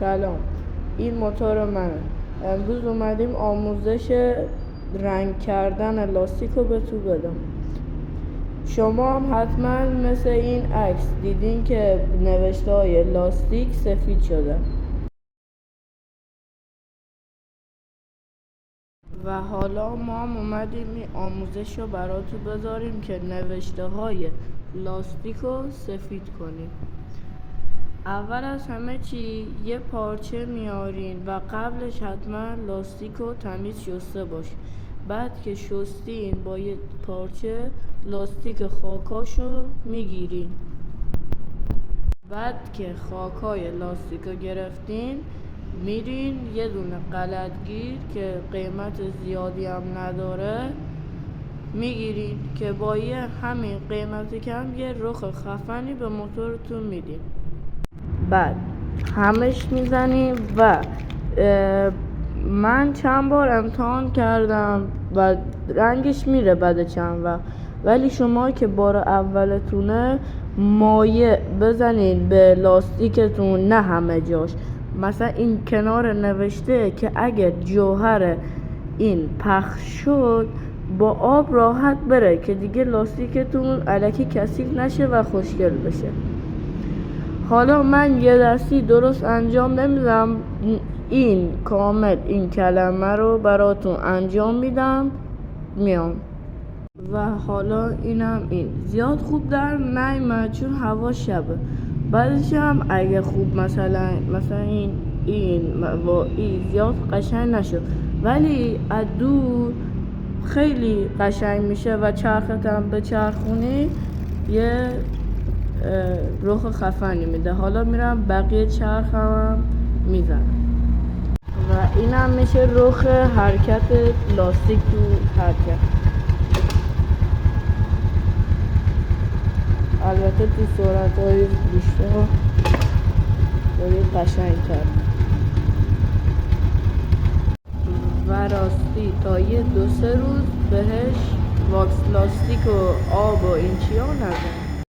سلام، این موتور منه. امروز اومدیم آموزش رنگ کردن لاستیک رو به تو بدم. شما هم حتما مثل این عکس دیدین که نوشته های لاستیک سفید شده و حالا ما هم اومدیم این آموزش رو براتون بذاریم که نوشته های لاستیک رو سفید کنیم. اول از همه چی یه پارچه میارین و قبلش حتما لاستیک رو تمیز شسته باش. بعد که شستین با یه پارچه لاستیک خاکاشو میگیرین. بعد که خاکای لاستیک رو گرفتین میرین یه دونه غلطگیر که قیمت زیادی هم نداره میگیرین که با یه همین قیمت کم یه رخ خفنی به موتورتون میدین. بعد همش میزنیم و من چند بار امتحان کردم و رنگش میره بعد چند وقت، ولی شما که بار اولتونه مایع بزنین به لاستیکتون، نه همه جاش. مثلا این کنار نوشته که اگه جوهر این پخش شد با آب راحت بره که دیگه لاستیکتون الکی کثیف نشه و خوشگل بشه. حالا من یه دستی درست انجام نمیدم، این کامل این کلمه رو براتون انجام میدم میام. و حالا اینم این زیاد خوب در نیامد چون هوا شبه. بعدش هم اگه خوب مثلا این زیاد قشنگ نشد، ولی از دور خیلی قشنگ میشه و چرختم به چرخونی یه رخ خفنی میده. حالا میرم بقیه چرخم میزنم و اینم میشه رخ حرکت لاستیک تو حرکت. البته تو سرعت های بیشتر دارید قشنگ کرد. و راستی تا یه 2-3 روز بهش واکس لاستیک و آب و این چیا نزن.